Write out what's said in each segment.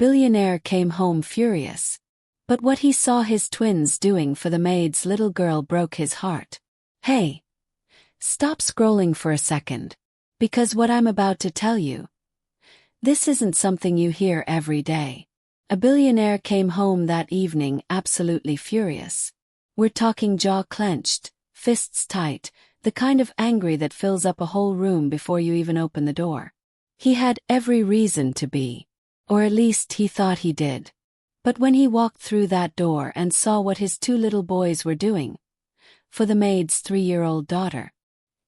Billionaire came home furious. But what he saw his twins doing for the maid's little girl broke his heart. Hey! Stop scrolling for a second. Because what I'm about to tell you, this isn't something you hear every day. A billionaire came home that evening absolutely furious. We're talking jaw clenched, fists tight, the kind of angry that fills up a whole room before you even open the door. He had every reason to be. Or at least he thought he did. But when he walked through that door and saw what his two little boys were doing, for the maid's 3-year-old daughter,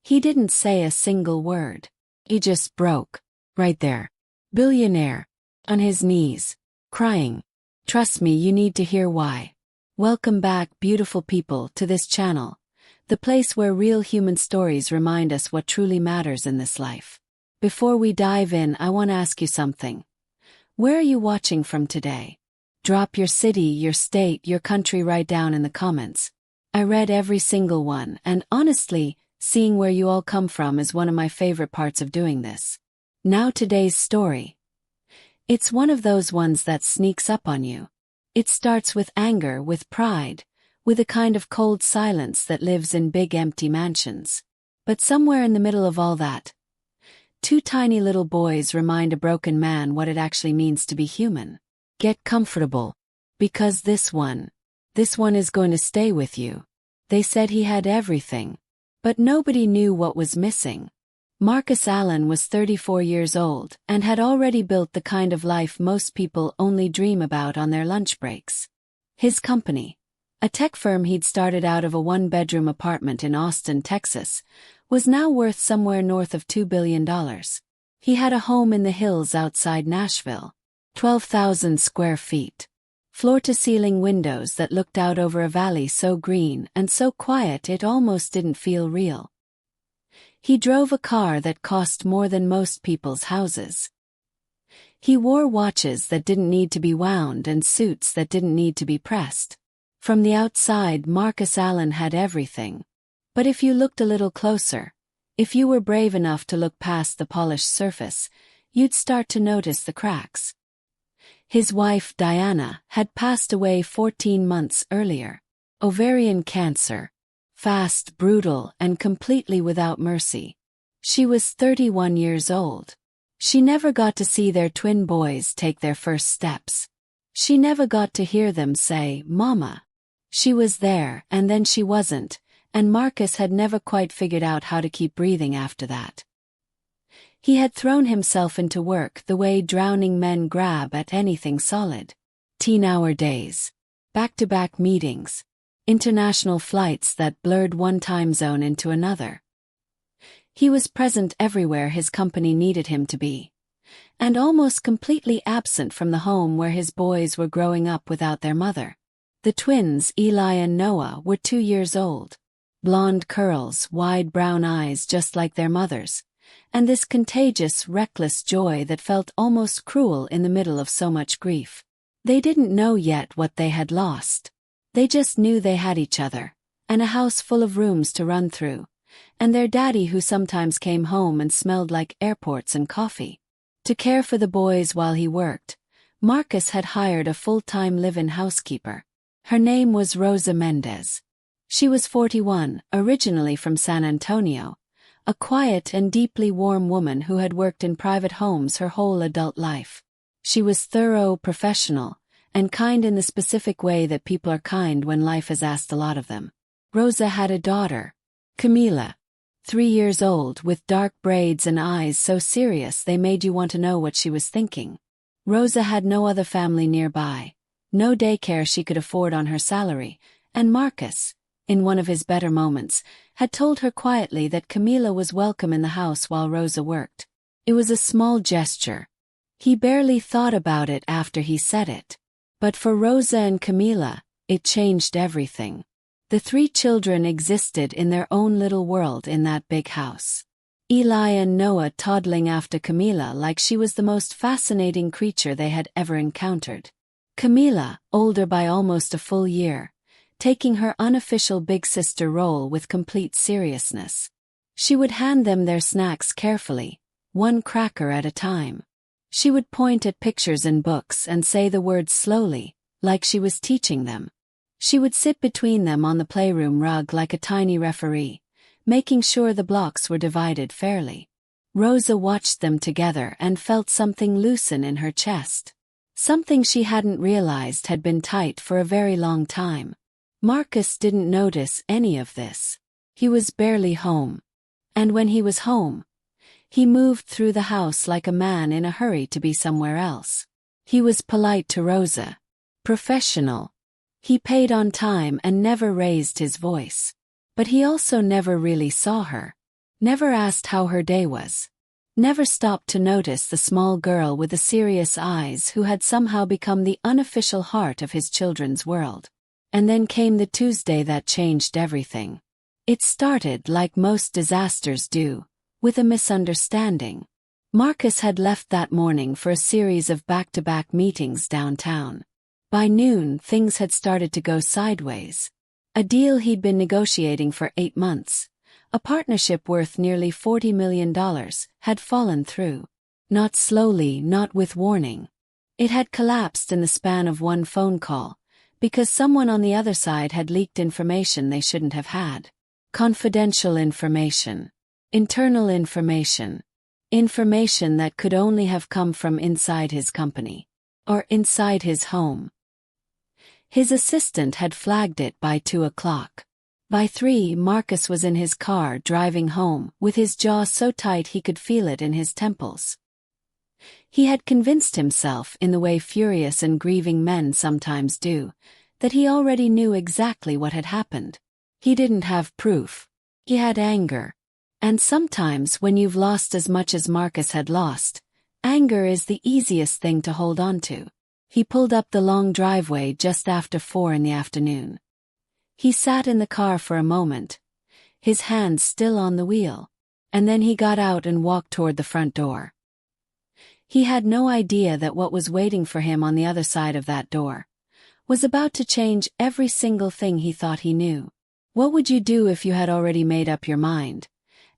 he didn't say a single word. He just broke. Right there. Billionaire. On his knees. Crying. Trust me, you need to hear why. Welcome back, beautiful people, to this channel. The place where real human stories remind us what truly matters in this life. Before we dive in, I want to ask you something. Where are you watching from today? Drop your city, your state, your country right down in the comments. I read every single one, and honestly, seeing where you all come from is one of my favorite parts of doing this. Now today's story. It's one of those ones that sneaks up on you. It starts with anger, with pride, with a kind of cold silence that lives in big empty mansions. But somewhere in the middle of all that, two tiny little boys remind a broken man what it actually means to be human. Get comfortable. Because this one is going to stay with you. They said he had everything. But nobody knew what was missing. Marcus Allen was 34 years old and had already built the kind of life most people only dream about on their lunch breaks. His company, a tech firm he'd started out of a 1-bedroom apartment in Austin, Texas, was now worth somewhere north of $2 billion. He had a home in the hills outside Nashville, 12,000 square feet. Floor-to-ceiling windows that looked out over a valley so green and so quiet it almost didn't feel real. He drove a car that cost more than most people's houses. He wore watches that didn't need to be wound and suits that didn't need to be pressed. From the outside, Marcus Allen had everything. But if you looked a little closer, if you were brave enough to look past the polished surface, you'd start to notice the cracks. His wife, Diana, had passed away 14 months earlier. Ovarian cancer. Fast, brutal, and completely without mercy. She was 31 years old. She never got to see their twin boys take their first steps. She never got to hear them say, "Mama." She was there, and then she wasn't, and Marcus had never quite figured out how to keep breathing after that. He had thrown himself into work the way drowning men grab at anything solid. 10-hour days. Back-to-back meetings. International flights that blurred one time zone into another. He was present everywhere his company needed him to be. And almost completely absent from the home where his boys were growing up without their mother. The twins, Eli and Noah, were 2 years old. Blonde curls, wide brown eyes just like their mother's. And this contagious, reckless joy that felt almost cruel in the middle of so much grief. They didn't know yet what they had lost. They just knew they had each other, and a house full of rooms to run through, and their daddy who sometimes came home and smelled like airports and coffee. To care for the boys while he worked, Marcus had hired a full-time live-in housekeeper. Her name was Rosa Mendez. She was 41, originally from San Antonio, a quiet and deeply warm woman who had worked in private homes her whole adult life. She was thorough, professional, and kind in the specific way that people are kind when life has asked a lot of them. Rosa had a daughter, Camila, 3 years old, with dark braids and eyes so serious they made you want to know what she was thinking. Rosa had no other family nearby, no daycare she could afford on her salary, and Marcus, in one of his better moments, had told her quietly that Camila was welcome in the house while Rosa worked. It was a small gesture. He barely thought about it after he said it. But for Rosa and Camila, it changed everything. The 3 children existed in their own little world in that big house. Eli and Noah toddling after Camila like she was the most fascinating creature they had ever encountered. Camila, older by almost a full year, taking her unofficial big sister role with complete seriousness. She would hand them their snacks carefully, one cracker at a time. She would point at pictures in books and say the words slowly, like she was teaching them. She would sit between them on the playroom rug like a tiny referee, making sure the blocks were divided fairly. Rosa watched them together and felt something loosen in her chest. Something she hadn't realized had been tight for a very long time. Marcus didn't notice any of this. He was barely home. And when he was home, he moved through the house like a man in a hurry to be somewhere else. He was polite to Rosa. Professional. He paid on time and never raised his voice. But he also never really saw her. Never asked how her day was. Never stopped to notice the small girl with the serious eyes who had somehow become the unofficial heart of his children's world. And then came the Tuesday that changed everything. It started like most disasters do, with a misunderstanding. Marcus had left that morning for a series of back-to-back meetings downtown. By noon, things had started to go sideways. A deal he'd been negotiating for 8 months, a partnership worth nearly $40 million, had fallen through. Not slowly, not with warning. It had collapsed in the span of one phone call, because someone on the other side had leaked information they shouldn't have had. Confidential information. Internal information. Information that could only have come from inside his company. Or inside his home. His assistant had flagged it by 2 o'clock. By 3, Marcus was in his car driving home, with his jaw so tight he could feel it in his temples. He had convinced himself, in the way furious and grieving men sometimes do, that he already knew exactly what had happened. He didn't have proof. He had anger. And sometimes when you've lost as much as Marcus had lost, anger is the easiest thing to hold on to. He pulled up the long driveway just after 4 in the afternoon. He sat in the car for a moment, his hands still on the wheel, and then he got out and walked toward the front door. He had no idea that what was waiting for him on the other side of that door was about to change every single thing he thought he knew. What would you do if you had already made up your mind,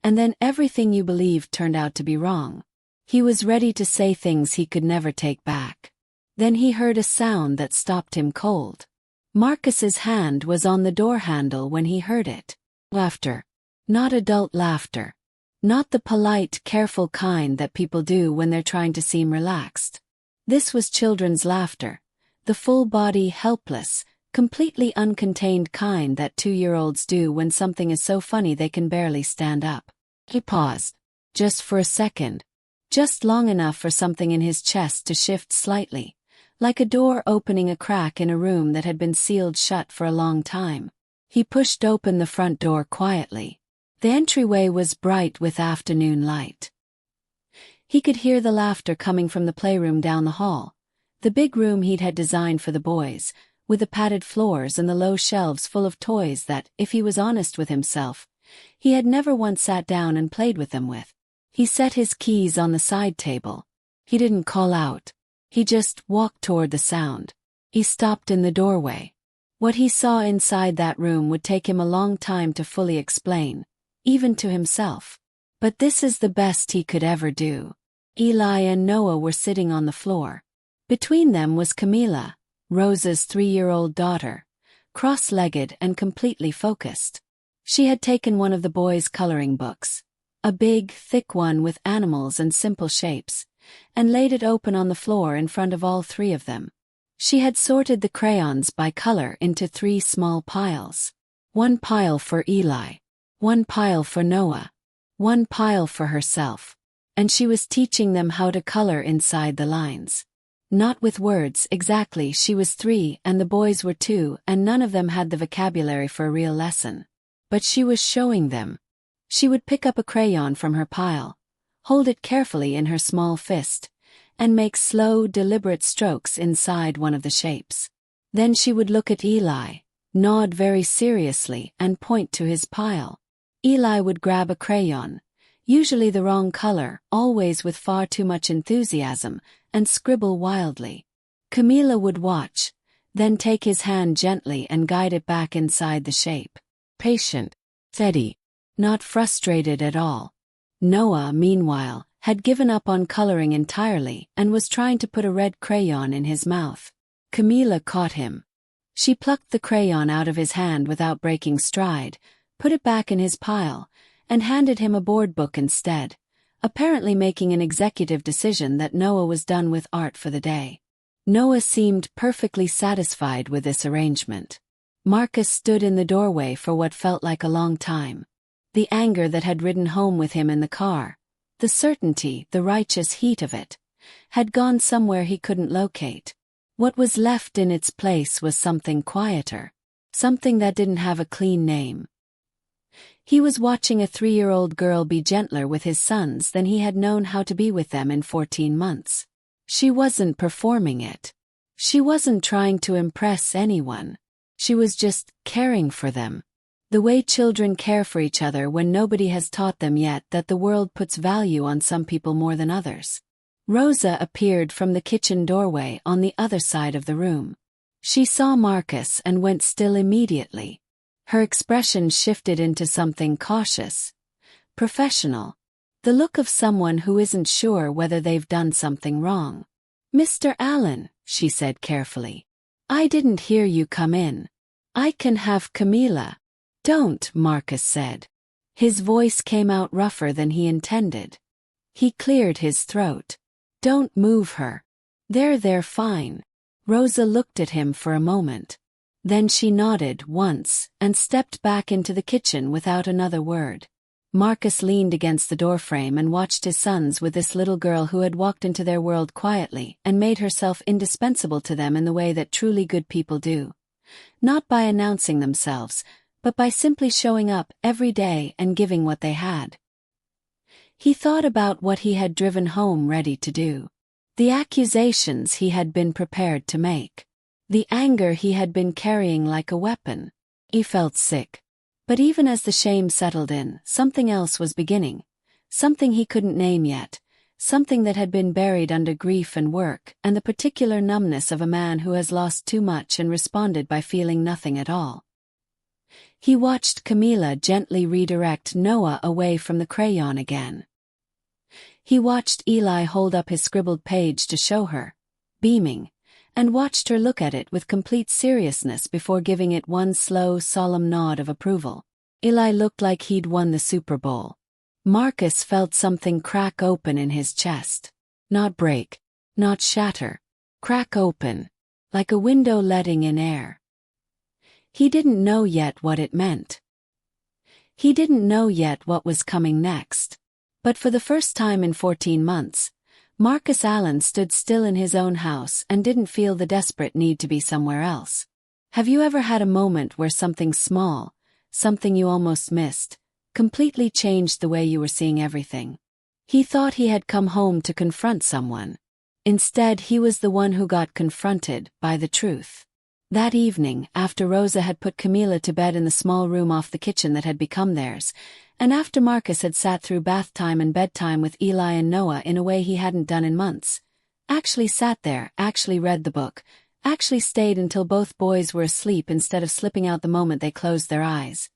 and then everything you believed turned out to be wrong? He was ready to say things he could never take back. Then he heard a sound that stopped him cold. Marcus's hand was on the door handle when he heard it. Laughter. Not adult laughter. Not the polite, careful kind that people do when they're trying to seem relaxed. This was children's laughter. The full-body, helpless, completely uncontained kind that 2-year-olds do when something is so funny they can barely stand up. He paused. Just for a second. Just long enough for something in his chest to shift slightly, like a door opening a crack in a room that had been sealed shut for a long time. He pushed open the front door quietly. The entryway was bright with afternoon light. He could hear the laughter coming from the playroom down the hall, the big room he'd had designed for the boys, with the padded floors and the low shelves full of toys that, if he was honest with himself, he had never once sat down and played with them with. He set his keys on the side table. He didn't call out. He just walked toward the sound. He stopped in the doorway. What he saw inside that room would take him a long time to fully explain, even to himself. But this is the best he could ever do. Eli and Noah were sitting on the floor. Between them was Camila, Rosa's 3-year-old daughter, cross-legged and completely focused. She had taken one of the boys' coloring books, a big, thick one with animals and simple shapes, and laid it open on the floor in front of all 3 of them. She had sorted the crayons by color into 3 small piles. 1 pile for Eli, 1 pile for Noah, 1 pile for herself. And she was teaching them how to color inside the lines. Not with words exactly. She was 3 and the boys were 2 and none of them had the vocabulary for a real lesson. But she was showing them. She would pick up a crayon from her pile, hold it carefully in her small fist, and make slow, deliberate strokes inside one of the shapes. Then she would look at Eli, nod very seriously and point to his pile. Eli would grab a crayon, usually the wrong color, always with far too much enthusiasm, and scribble wildly. Camila would watch, then take his hand gently and guide it back inside the shape. Patient, steady, not frustrated at all. Noah, meanwhile, had given up on coloring entirely and was trying to put a red crayon in his mouth. Camila caught him. She plucked the crayon out of his hand without breaking stride, put it back in his pile, and handed him a board book instead, apparently making an executive decision that Noah was done with art for the day. Noah seemed perfectly satisfied with this arrangement. Marcus stood in the doorway for what felt like a long time. The anger that had ridden home with him in the car, the certainty, the righteous heat of it, had gone somewhere he couldn't locate. What was left in its place was something quieter, something that didn't have a clean name. He was watching a 3-year-old girl be gentler with his sons than he had known how to be with them in 14 months. She wasn't performing it. She wasn't trying to impress anyone. She was just caring for them. The way children care for each other when nobody has taught them yet that the world puts value on some people more than others. Rosa appeared from the kitchen doorway on the other side of the room. She saw Marcus and went still immediately. Her expression shifted into something cautious, professional, the look of someone who isn't sure whether they've done something wrong. "Mr. Allen," she said carefully, "I didn't hear you come in. I can have Camila." "Don't," Marcus said. His voice came out rougher than he intended. He cleared his throat. "Don't move her. They're fine." Rosa looked at him for a moment. Then she nodded once and stepped back into the kitchen without another word. Marcus leaned against the doorframe and watched his sons with this little girl who had walked into their world quietly and made herself indispensable to them in the way that truly good people do. Not by announcing themselves, but by simply showing up every day and giving what they had. He thought about what he had driven home ready to do. The accusations he had been prepared to make. The anger he had been carrying like a weapon. He felt sick. But even as the shame settled in, something else was beginning. Something he couldn't name yet. Something that had been buried under grief and work and the particular numbness of a man who has lost too much and responded by feeling nothing at all. He watched Camila gently redirect Noah away from the crayon again. He watched Eli hold up his scribbled page to show her, beaming, and watched her look at it with complete seriousness before giving it one slow, solemn nod of approval. Eli looked like he'd won the Super Bowl. Marcus felt something crack open in his chest. Not break, not shatter. Crack open, like a window letting in air. He didn't know yet what it meant. He didn't know yet what was coming next. But for the first time in 14 months, Marcus Allen stood still in his own house and didn't feel the desperate need to be somewhere else. Have you ever had a moment where something small, something you almost missed, completely changed the way you were seeing everything? He thought he had come home to confront someone. Instead, he was the one who got confronted by the truth. That evening, after Rosa had put Camila to bed in the small room off the kitchen that had become theirs, and after Marcus had sat through bath time and bedtime with Eli and Noah in a way he hadn't done in months, actually sat there, actually read the book, actually stayed until both boys were asleep instead of slipping out the moment they closed their eyes,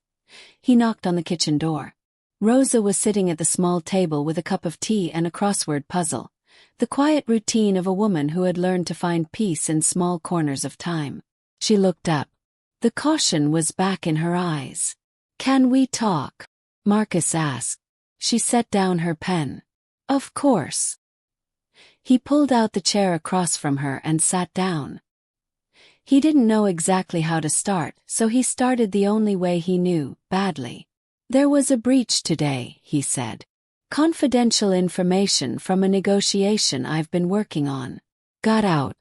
he knocked on the kitchen door. Rosa was sitting at the small table with a cup of tea and a crossword puzzle, the quiet routine of a woman who had learned to find peace in small corners of time. She looked up. The caution was back in her eyes. "Can we talk?" Marcus asked. She set down her pen. "Of course." He pulled out the chair across from her and sat down. He didn't know exactly how to start, so he started the only way he knew, badly. "There was a breach today," he said. "Confidential information from a negotiation I've been working on. Got out.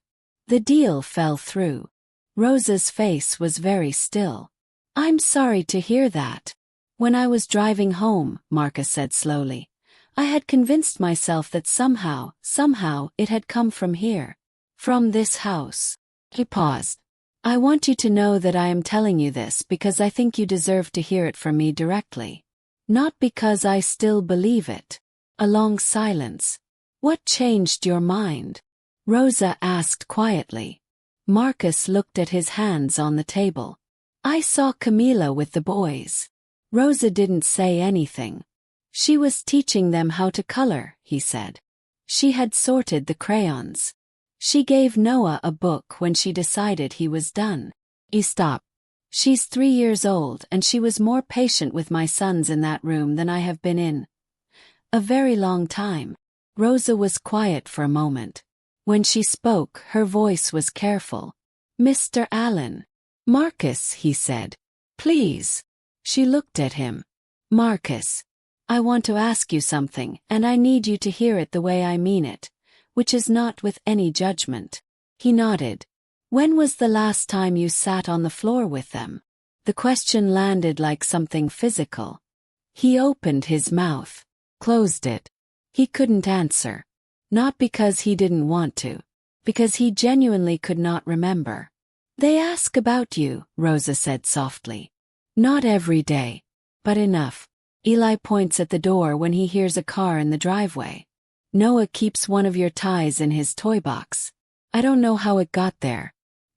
The deal fell through." Rosa's face was very still. "I'm sorry to hear that. When I was driving home," Marcus said slowly, "I had convinced myself that somehow it had come from here. From this house." He paused. "I want you to know that I am telling you this because I think you deserve to hear it from me directly. Not because I still believe it." A long silence. "What changed your mind?" Rosa asked quietly. Marcus looked at his hands on the table. "I saw Camila with the boys." Rosa didn't say anything. She was teaching them how to color, he said. She had sorted the crayons. She gave Noah a book when she decided he was done. He stopped. She's 3 years old and she was more patient with my sons in that room than I have been in a very long time. Rosa was quiet for a moment. When she spoke, her voice was careful. Mr. Allen. Marcus, he said. Please. She looked at him. Marcus. I want to ask you something, and I need you to hear it the way I mean it, which is not with any judgment. He nodded. When was the last time you sat on the floor with them? The question landed like something physical. He opened his mouth, closed it. He couldn't answer. Not because he didn't want to. Because he genuinely could not remember. They ask about you, Rosa said softly. Not every day. But enough. Eli points at the door when he hears a car in the driveway. Noah keeps one of your ties in his toy box. I don't know how it got there.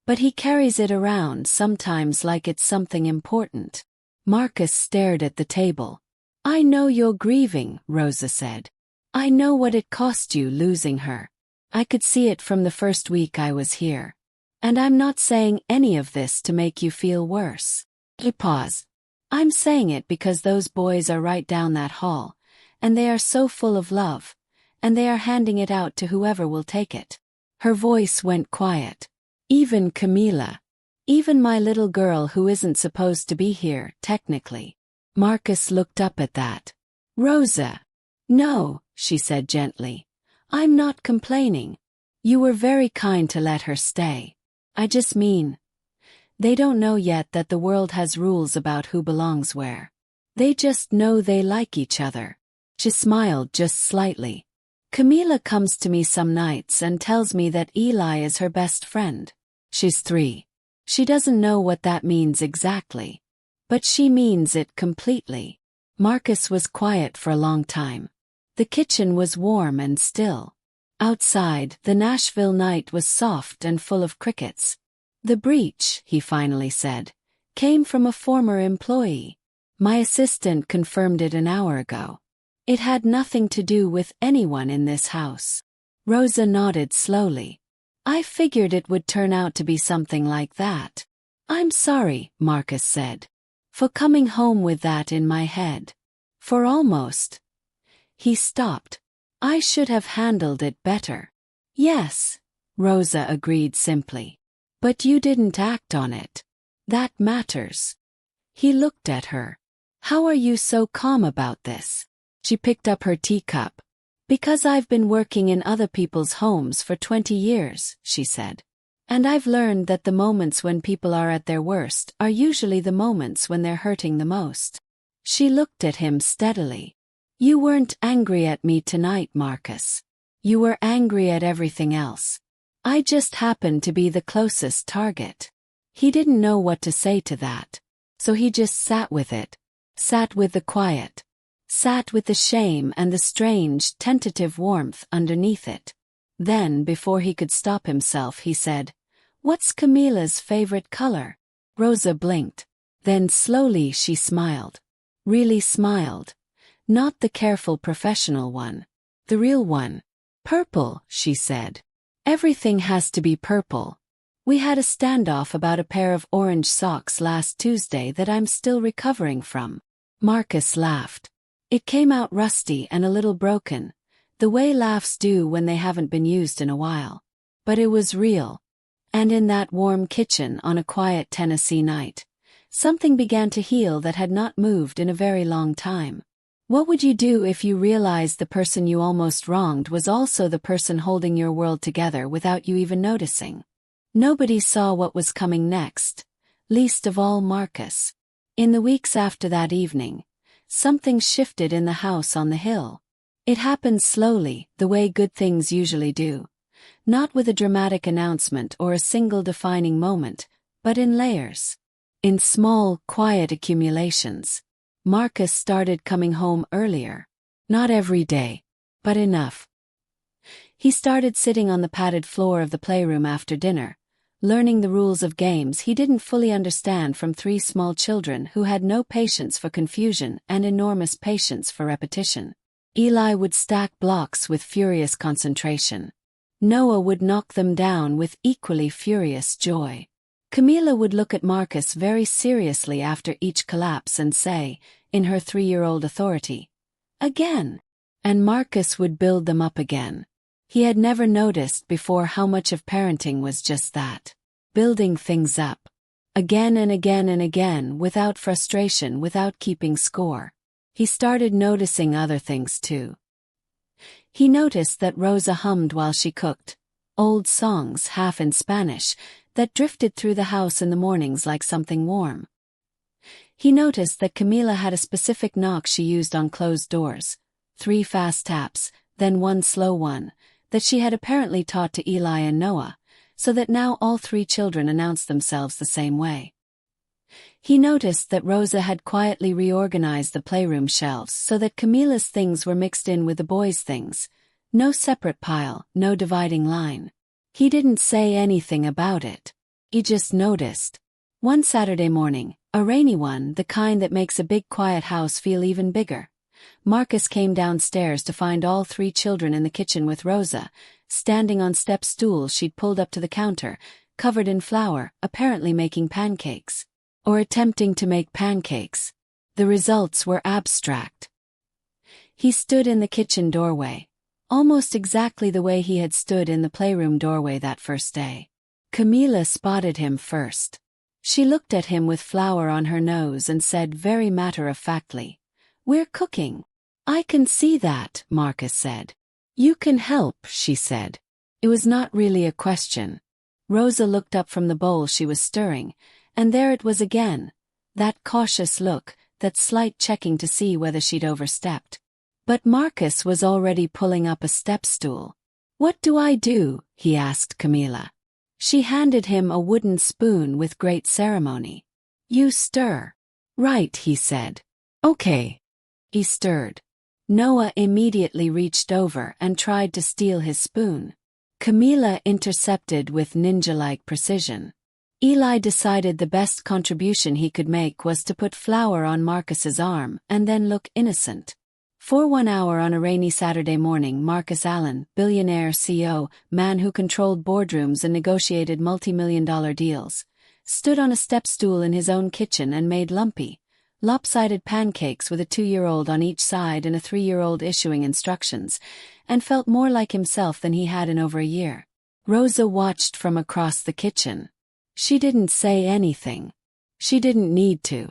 But he carries it around sometimes like it's something important. Marcus stared at the table. I know you're grieving, Rosa said. I know what it cost you losing her. I could see it from the first week I was here. And I'm not saying any of this to make you feel worse. He paused. I'm saying it because those boys are right down that hall, and they are so full of love, and they are handing it out to whoever will take it. Her voice went quiet. Even Camila. Even my little girl who isn't supposed to be here, technically. Marcus looked up at that. Rosa. No, she said gently. I'm not complaining. You were very kind to let her stay. I just mean, they don't know yet that the world has rules about who belongs where. They just know they like each other. She smiled just slightly. Camila comes to me some nights and tells me that Eli is her best friend. She's 3. She doesn't know what that means exactly. But she means it completely. Marcus was quiet for a long time. The kitchen was warm and still. Outside, the Nashville night was soft and full of crickets. The breach, he finally said, came from a former employee. My assistant confirmed it an hour ago. It had nothing to do with anyone in this house. Rosa nodded slowly. I figured it would turn out to be something like that. I'm sorry, Marcus said, for coming home with that in my head. For almost. He stopped. I should have handled it better. Yes, Rosa agreed simply. But you didn't act on it. That matters. He looked at her. How are you so calm about this? She picked up her teacup. Because I've been working in other people's homes for 20 years, she said. And I've learned that the moments when people are at their worst are usually the moments when they're hurting the most. She looked at him steadily. You weren't angry at me tonight, Marcus. You were angry at everything else. I just happened to be the closest target. He didn't know what to say to that. So he just sat with it. Sat with the quiet. Sat with the shame and the strange, tentative warmth underneath it. Then, before he could stop himself, he said, What's Camila's favorite color? Rosa blinked. Then slowly she smiled. Really smiled. Not the careful professional one. The real one. Purple, she said. Everything has to be purple. We had a standoff about a pair of orange socks last Tuesday that I'm still recovering from. Marcus laughed. It came out rusty and a little broken, the way laughs do when they haven't been used in a while. But it was real. And in that warm kitchen on a quiet Tennessee night, something began to heal that had not moved in a very long time. What would you do if you realized the person you almost wronged was also the person holding your world together without you even noticing? Nobody saw what was coming next, least of all Marcus. In the weeks after that evening, something shifted in the house on the hill. It happened slowly, the way good things usually do. Not with a dramatic announcement or a single defining moment, but in layers. In small, quiet accumulations. Marcus started coming home earlier. Not every day, but enough. He started sitting on the padded floor of the playroom after dinner, learning the rules of games he didn't fully understand from 3 small children who had no patience for confusion and enormous patience for repetition. Eli would stack blocks with furious concentration. Noah would knock them down with equally furious joy. Camila would look at Marcus very seriously after each collapse and say, in her 3-year-old authority, "Again." And Marcus would build them up again. He had never noticed before how much of parenting was just that. Building things up. Again and again and again, without frustration, without keeping score. He started noticing other things too. He noticed that Rosa hummed while she cooked, old songs half in Spanish, that drifted through the house in the mornings like something warm. He noticed that Camila had a specific knock she used on closed doors, 3 fast taps, then 1 slow one, that she had apparently taught to Eli and Noah, so that now all 3 children announced themselves the same way. He noticed that Rosa had quietly reorganized the playroom shelves so that Camila's things were mixed in with the boys' things. No separate pile, no dividing line. He didn't say anything about it. He just noticed. One Saturday morning, a rainy one, the kind that makes a big quiet house feel even bigger, Marcus came downstairs to find all 3 children in the kitchen with Rosa, standing on step stools she'd pulled up to the counter, covered in flour, apparently making pancakes. Or attempting to make pancakes. The results were abstract. He stood in the kitchen doorway, almost exactly the way he had stood in the playroom doorway that first day. Camila spotted him first. She looked at him with flour on her nose and said very matter-of-factly, "We're cooking." "I can see that," Marcus said. "You can help," she said. It was not really a question. Rosa looked up from the bowl she was stirring, and there it was again, that cautious look, that slight checking to see whether she'd overstepped. But Marcus was already pulling up a step stool. "What do I do?" he asked Camila. She handed him a wooden spoon with great ceremony. "You stir." "Right," he said. "Okay." He stirred. Noah immediately reached over and tried to steal his spoon. Camila intercepted with ninja-like precision. Eli decided the best contribution he could make was to put flour on Marcus's arm and then look innocent. For 1 hour on a rainy Saturday morning, Marcus Allen, billionaire CEO, man who controlled boardrooms and negotiated multi-million-dollar deals, stood on a step stool in his own kitchen and made lumpy, lopsided pancakes with a 2-year-old on each side and a 3-year-old issuing instructions, and felt more like himself than he had in over a year. Rosa watched from across the kitchen. She didn't say anything. She didn't need to.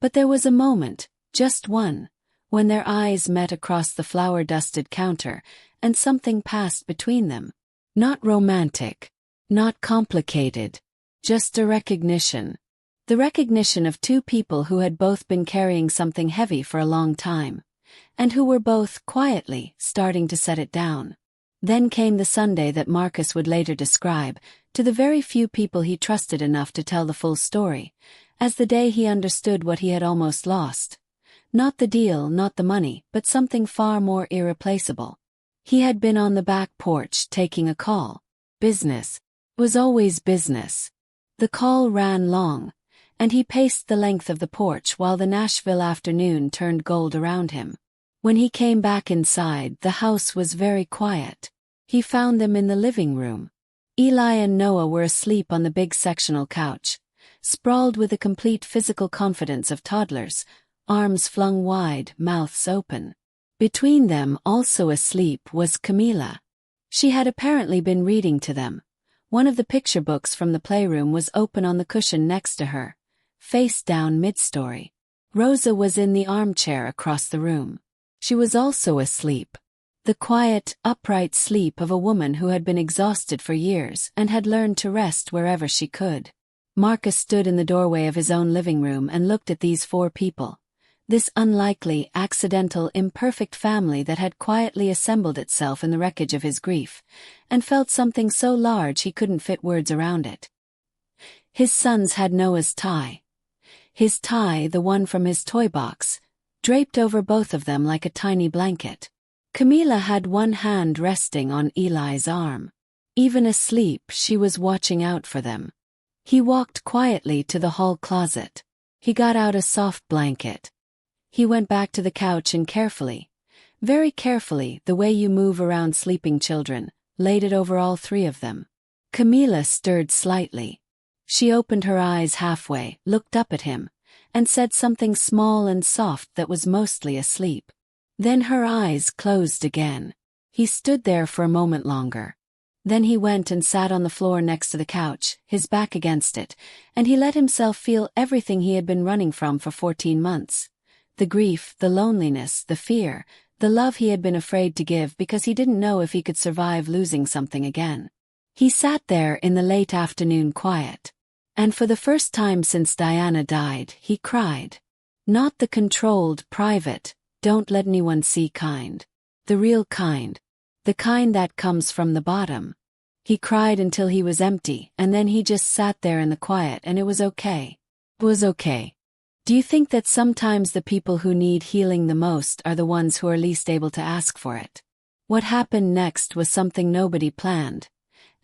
But there was a moment, just one, when their eyes met across the flour-dusted counter, and something passed between them. Not romantic. Not complicated. Just a recognition. The recognition of 2 people who had both been carrying something heavy for a long time, and who were both, quietly, starting to set it down. Then came the Sunday that Marcus would later describe, to the very few people he trusted enough to tell the full story, as the day he understood what he had almost lost. Not the deal, not the money, but something far more irreplaceable. He had been on the back porch taking a call. Business. It was always business. The call ran long, and he paced the length of the porch while the Nashville afternoon turned gold around him. When he came back inside, the house was very quiet. He found them in the living room. Eli and Noah were asleep on the big sectional couch, sprawled with the complete physical confidence of toddlers, arms flung wide, mouths open. Between them, also asleep, was Camila. She had apparently been reading to them. One of the picture books from the playroom was open on the cushion next to her, face down mid-story. Rosa was in the armchair across the room. She was also asleep. The quiet, upright sleep of a woman who had been exhausted for years and had learned to rest wherever she could. Marcus stood in the doorway of his own living room and looked at these 4 people. This unlikely, accidental, imperfect family that had quietly assembled itself in the wreckage of his grief, and felt something so large he couldn't fit words around it. His sons had Noah's tie. His tie, the one from his toy box, draped over both of them like a tiny blanket. Camila had one hand resting on Eli's arm. Even asleep, she was watching out for them. He walked quietly to the hall closet. He got out a soft blanket. He went back to the couch and carefully, very carefully, the way you move around sleeping children, laid it over all three of them. Camila stirred slightly. She opened her eyes halfway, looked up at him, and said something small and soft that was mostly asleep. Then her eyes closed again. He stood there for a moment longer. Then he went and sat on the floor next to the couch, his back against it, and he let himself feel everything he had been running from for 14 months. The grief, the loneliness, the fear, the love he had been afraid to give because he didn't know if he could survive losing something again. He sat there in the late afternoon quiet. And for the first time since Diana died, he cried. Not the controlled, private, don't let anyone see kind. The real kind. The kind that comes from the bottom. He cried until he was empty, and then he just sat there in the quiet, and it was okay. It was okay. Do you think that sometimes the people who need healing the most are the ones who are least able to ask for it? What happened next was something nobody planned.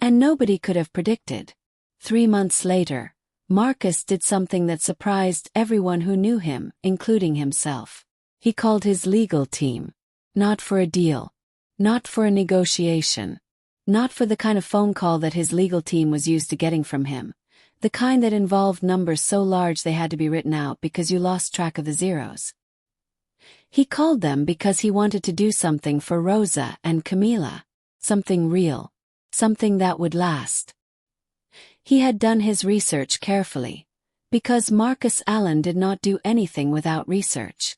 And nobody could have predicted. 3 months later, Marcus did something that surprised everyone who knew him, including himself. He called his legal team. Not for a deal. Not for a negotiation. Not for the kind of phone call that his legal team was used to getting from him. The kind that involved numbers so large they had to be written out because you lost track of the zeros. He called them because he wanted to do something for Rosa and Camila. Something real. Something that would last. He had done his research carefully. Because Marcus Allen did not do anything without research.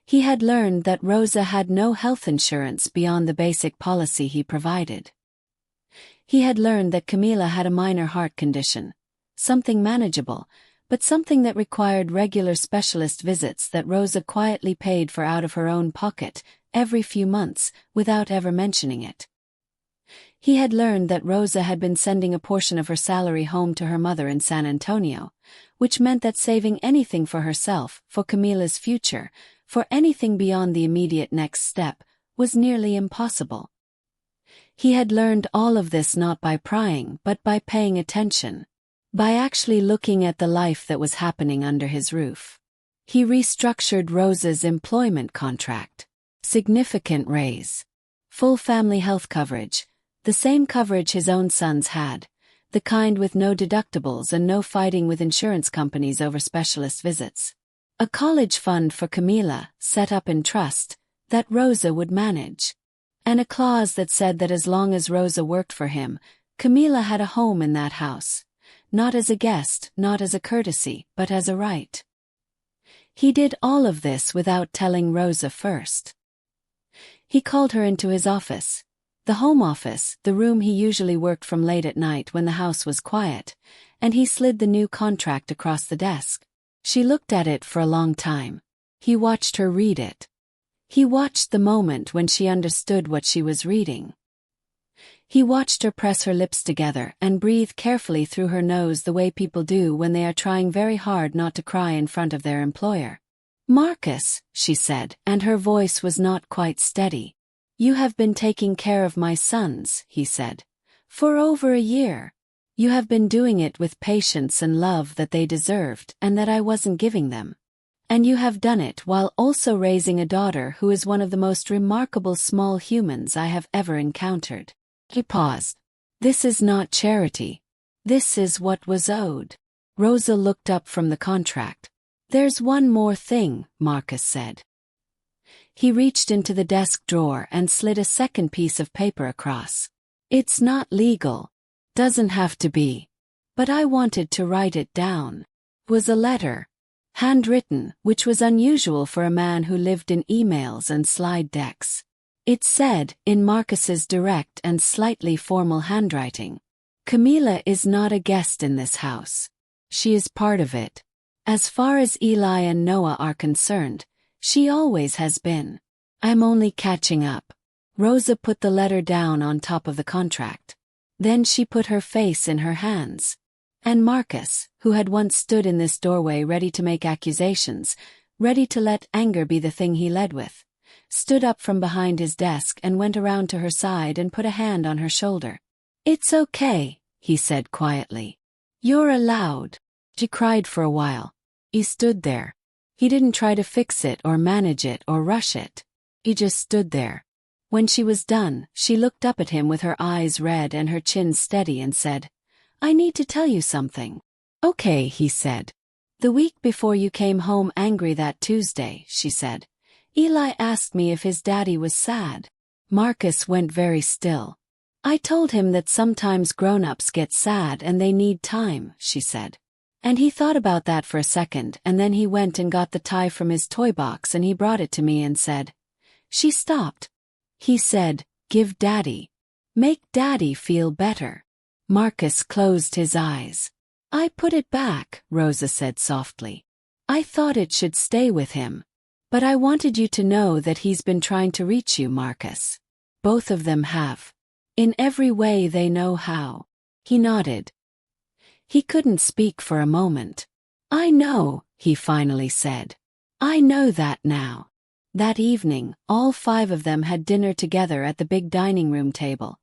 He had learned that Rosa had no health insurance beyond the basic policy he provided. He had learned that Camila had a minor heart condition. Something manageable, but something that required regular specialist visits that Rosa quietly paid for out of her own pocket, every few months, without ever mentioning it. He had learned that Rosa had been sending a portion of her salary home to her mother in San Antonio, which meant that saving anything for herself, for Camila's future, for anything beyond the immediate next step, was nearly impossible. He had learned all of this not by prying but by paying attention, by actually looking at the life that was happening under his roof. He restructured Rosa's employment contract. Significant raise. Full family health coverage, the same coverage his own sons had, the kind with no deductibles and no fighting with insurance companies over specialist visits. A college fund for Camila, set up in trust, that Rosa would manage. And a clause that said that as long as Rosa worked for him, Camila had a home in that house. Not as a guest, not as a courtesy, but as a right. He did all of this without telling Rosa first. He called her into his office. The home office, the room he usually worked from late at night when the house was quiet, and he slid the new contract across the desk. She looked at it for a long time. He watched her read it. He watched the moment when she understood what she was reading. He watched her press her lips together and breathe carefully through her nose the way people do when they are trying very hard not to cry in front of their employer. "Marcus," she said, and her voice was not quite steady. "You have been taking care of my sons," he said, "for over a year. You have been doing it with patience and love that they deserved and that I wasn't giving them. And you have done it while also raising a daughter who is one of the most remarkable small humans I have ever encountered." He paused. "This is not charity. This is what was owed." Rosa looked up from the contract. "There's one more thing," Marcus said. He reached into the desk drawer and slid a second piece of paper across. "It's not legal. Doesn't have to be. But I wanted to write it down." It was a letter. Handwritten, which was unusual for a man who lived in emails and slide decks. It said, in Marcus's direct and slightly formal handwriting, "Camila is not a guest in this house. She is part of it. As far as Eli and Noah are concerned, she always has been. I'm only catching up." Rosa put the letter down on top of the contract. Then she put her face in her hands. And Marcus, who had once stood in this doorway ready to make accusations, ready to let anger be the thing he led with, stood up from behind his desk and went around to her side and put a hand on her shoulder. It's okay, he said quietly. You're allowed. She cried for a while. He stood there. He didn't try to fix it or manage it or rush it. He just stood there. When she was done, she looked up at him with her eyes red and her chin steady and said, I need to tell you something. Okay, he said. The week before you came home angry that Tuesday, she said, Eli asked me if his daddy was sad. Marcus went very still. I told him that sometimes grown-ups get sad and they need time, she said. And he thought about that for a second and then he went and got the tie from his toy box and he brought it to me and said. She stopped. He said, give daddy. Make daddy feel better. Marcus closed his eyes. I put it back, Rosa said softly. I thought it should stay with him. But I wanted you to know that he's been trying to reach you, Marcus. Both of them have. In every way they know how. He nodded. He couldn't speak for a moment. I know, he finally said. I know that now. That evening, all 5 of them had dinner together at the big dining room table,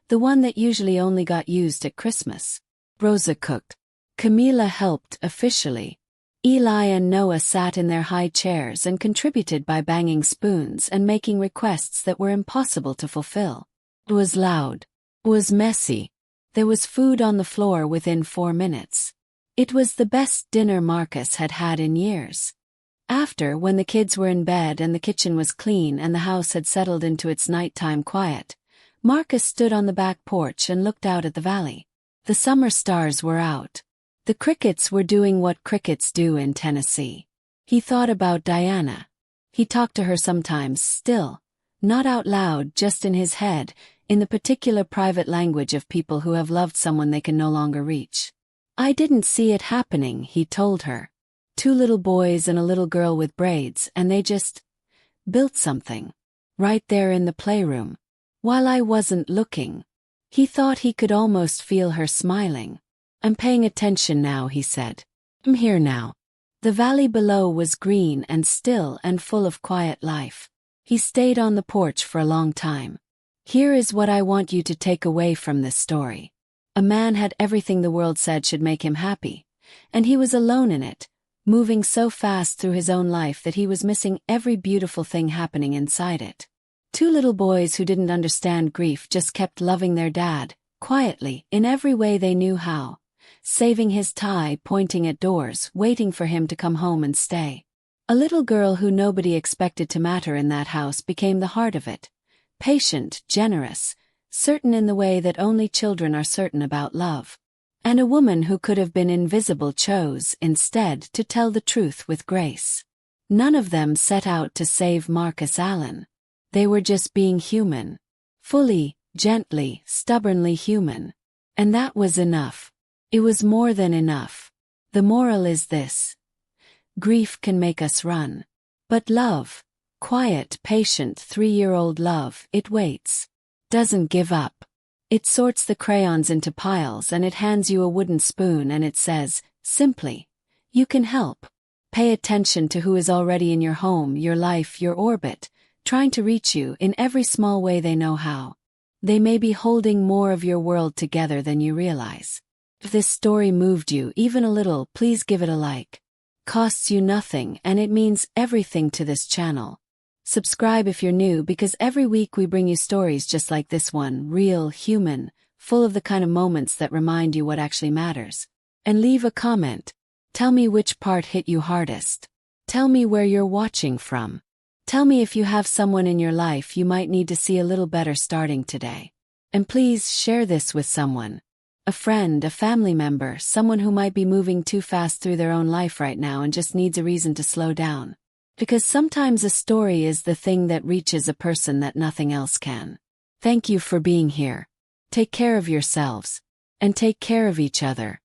the one that usually only got used at Christmas. Rosa cooked. Camila helped officially. Eli and Noah sat in their high chairs and contributed by banging spoons and making requests that were impossible to fulfill. It was loud. It was messy. There was food on the floor within 4 minutes. It was the best dinner Marcus had had in years. After, when the kids were in bed and the kitchen was clean and the house had settled into its nighttime quiet, Marcus stood on the back porch and looked out at the valley. The summer stars were out. The crickets were doing what crickets do in Tennessee. He thought about Diana. He talked to her sometimes, still, not out loud, just in his head, in the particular private language of people who have loved someone they can no longer reach. I didn't see it happening, he told her. 2 little boys and a little girl with braids, and they just built something. Right there in the playroom. While I wasn't looking. He thought he could almost feel her smiling. I'm paying attention now, he said. I'm here now. The valley below was green and still and full of quiet life. He stayed on the porch for a long time. Here is what I want you to take away from this story. A man had everything the world said should make him happy, and he was alone in it, moving so fast through his own life that he was missing every beautiful thing happening inside it. 2 little boys who didn't understand grief just kept loving their dad, quietly, in every way they knew how, saving his tie, pointing at doors, waiting for him to come home and stay. A little girl who nobody expected to matter in that house became the heart of it, patient, generous, certain in the way that only children are certain about love. And a woman who could have been invisible chose, instead, to tell the truth with grace. None of them set out to save Marcus Allen. They were just being human. Fully, gently, stubbornly human. And that was enough. It was more than enough. The moral is this. Grief can make us run. But love, quiet, patient 3-year-old love, it waits. Doesn't give up. It sorts the crayons into piles and it hands you a wooden spoon and it says, simply, you can help. Pay attention to who is already in your home, your life, your orbit, trying to reach you in every small way they know how. They may be holding more of your world together than you realize. If this story moved you even a little, please give it a like. Costs you nothing and it means everything to this channel. Subscribe if you're new because every week we bring you stories just like this one, real, human, full of the kind of moments that remind you what actually matters. And leave a comment. Tell me which part hit you hardest. Tell me where you're watching from. Tell me if you have someone in your life you might need to see a little better starting today. And please share this with someone. A friend, a family member, someone who might be moving too fast through their own life right now and just needs a reason to slow down. Because sometimes a story is the thing that reaches a person that nothing else can. Thank you for being here. Take care of yourselves. And take care of each other.